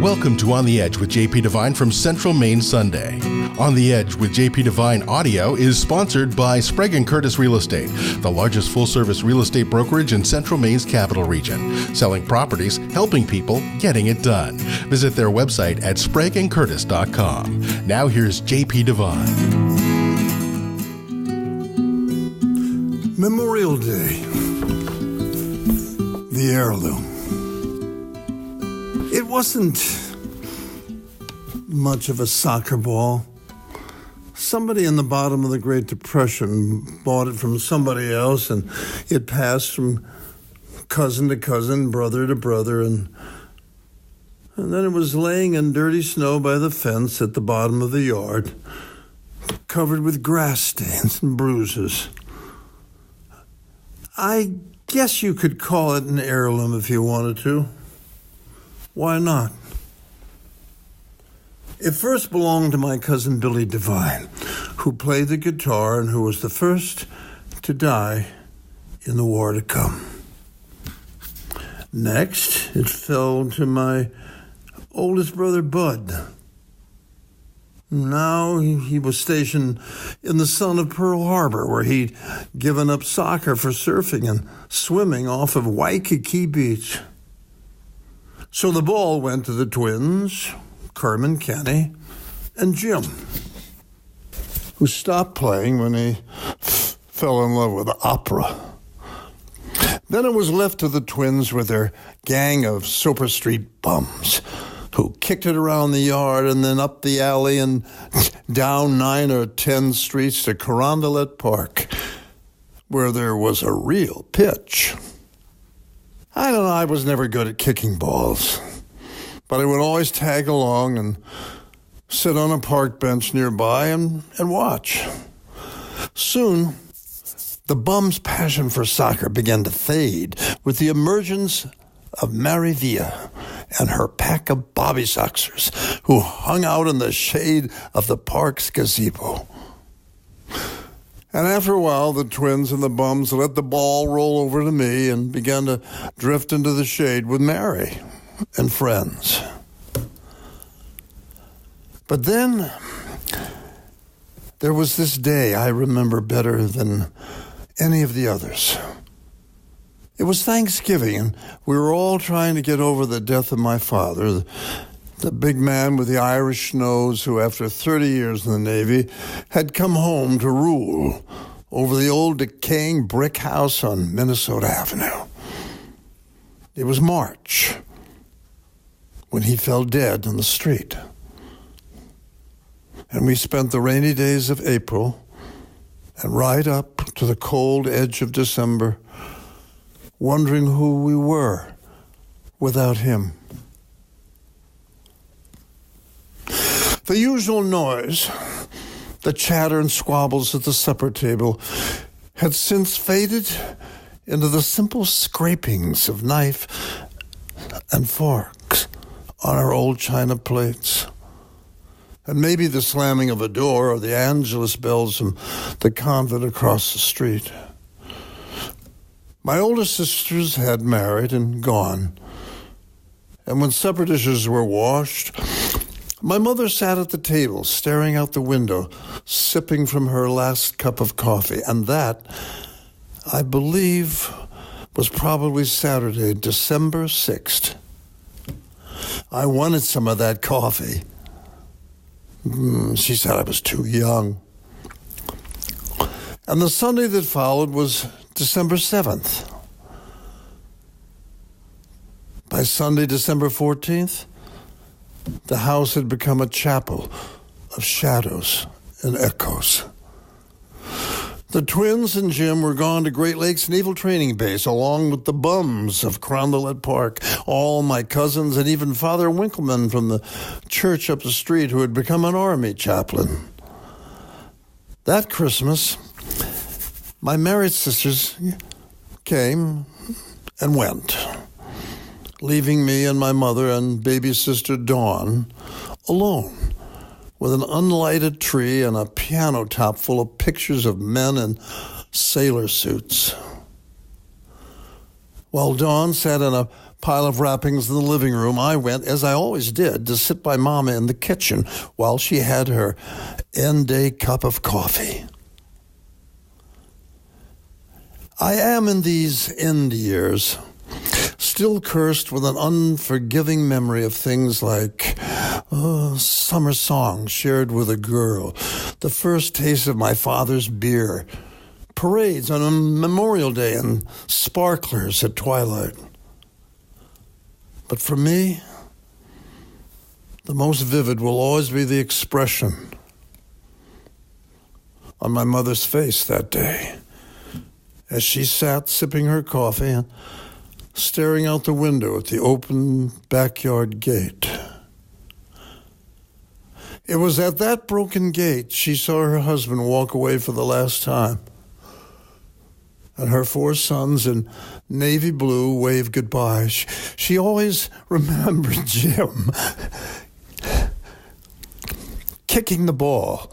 Welcome to On the Edge with JP Devine from Central Maine Sunday. On the Edge with JP Devine Audio is sponsored by Sprague & Curtis Real Estate, the largest full-service real estate brokerage in Central Maine's capital region. Selling properties, helping people, getting it done. Visit their website at spragueandcurtis.com. Now here's JP Devine. Memorial Day. The heirloom. It wasn't much of a soccer ball. Somebody in the bottom of the Great Depression bought it from somebody else, and it passed from cousin to cousin, brother to brother, and then it was laying in dirty snow by the fence at the bottom of the yard, covered with grass stains and bruises. I guess you could call it an heirloom if you wanted to. Why not? It first belonged to my cousin Billy Devine, who played the guitar and who was the first to die in the war to come. Next, it fell to my oldest brother Bud. Now he was stationed in the sun of Pearl Harbor, where he'd given up soccer for surfing and swimming off of Waikiki Beach. So the ball went to the twins, Carmen, Kenny, and Jim, who stopped playing when he fell in love with opera. Then it was left to the twins with their gang of Soper Street bums, who kicked it around the yard and then up the alley and down 9 or 10 streets to Carondelet Park, where there was a real pitch. I don't know, I was never good at kicking balls, but I would always tag along and sit on a park bench nearby and watch. Soon, the bums' passion for soccer began to fade with the emergence of Mary Villa and her pack of Bobby Soxers, who hung out in the shade of the park's gazebo. And after a while, the twins and the bums let the ball roll over to me and began to drift into the shade with Mary and friends. But then, there was this day I remember better than any of the others. It was Thanksgiving, and we were all trying to get over the death of my father, the big man with the Irish nose who, after 30 years in the Navy, had come home to rule over the old decaying brick house on Minnesota Avenue. It was March when he fell dead on the street. And we spent the rainy days of April and right up to the cold edge of December wondering who we were without him. The usual noise, the chatter and squabbles at the supper table, had since faded into the simple scrapings of knife and forks on our old china plates, and maybe the slamming of a door or the Angelus bells from the convent across the street. My older sisters had married and gone, and when supper dishes were washed, my mother sat at the table, staring out the window, sipping from her last cup of coffee. And that, I believe, was probably Saturday, December 6th. I wanted some of that coffee. She said I was too young. And the Sunday that followed was December 7th. By Sunday, December 14th, the house had become a chapel of shadows and echoes. The twins and Jim were gone to Great Lakes Naval Training Base, along with the bums of Carondelet Park, all my cousins, and even Father Winkleman from the church up the street, who had become an army chaplain. That Christmas, my married sisters came and went, leaving me and my mother and baby sister Dawn alone with an unlighted tree and a piano top full of pictures of men in sailor suits. While Dawn sat in a pile of wrappings in the living room, I went, as I always did, to sit by Mama in the kitchen while she had her end-day cup of coffee. I am, in these end years, still cursed with an unforgiving memory of things like summer songs shared with a girl, the first taste of my father's beer, parades on a Memorial Day, and sparklers at twilight. But for me, the most vivid will always be the expression on my mother's face that day as she sat sipping her coffee and staring out the window at the open backyard gate. It was at that broken gate she saw her husband walk away for the last time, and her 4 sons in navy blue waved goodbye. She always remembered Jim kicking the ball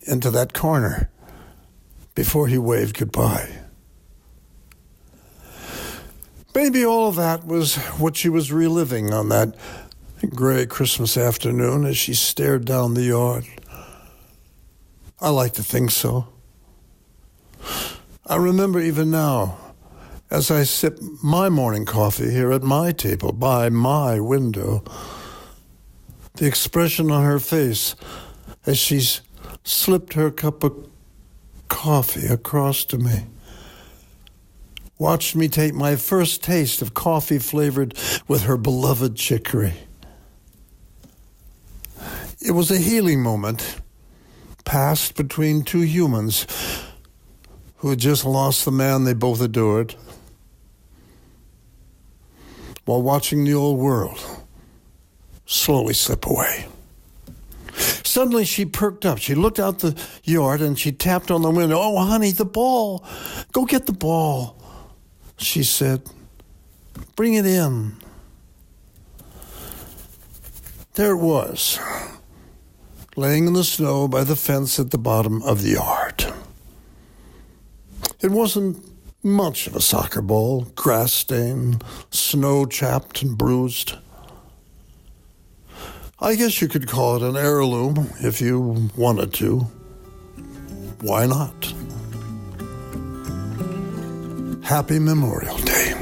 into that corner before he waved goodbye. Maybe all of that was what she was reliving on that gray Christmas afternoon as she stared down the yard. I like to think so. I remember even now, as I sip my morning coffee here at my table by my window, the expression on her face as she slipped her cup of coffee across to me, watched me take my first taste of coffee flavored with her beloved chicory. It was a healing moment passed between 2 humans who had just lost the man they both adored, while watching the old world slowly slip away. Suddenly she perked up. She looked out the yard and she tapped on the window. "Oh, honey, the ball. Go get the ball," she said. "Bring it in." There it was, laying in the snow by the fence at the bottom of the yard. It wasn't much of a soccer ball, grass-stained, snow-chapped and bruised. I guess you could call it an heirloom if you wanted to. Why not? Happy Memorial Day.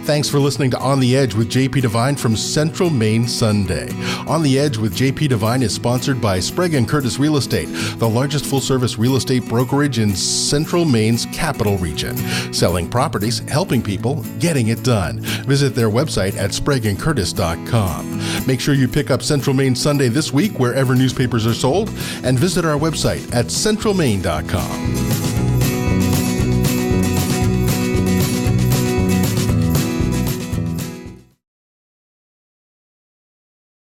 Thanks for listening to On the Edge with JP Devine from Central Maine Sunday. On the Edge with JP Devine is sponsored by Sprague & Curtis Real Estate, the largest full-service real estate brokerage in Central Maine's capital region. Selling properties, helping people, getting it done. Visit their website at spragueandcurtis.com. Make sure you pick up Central Maine Sunday this week wherever newspapers are sold, and visit our website at centralmaine.com.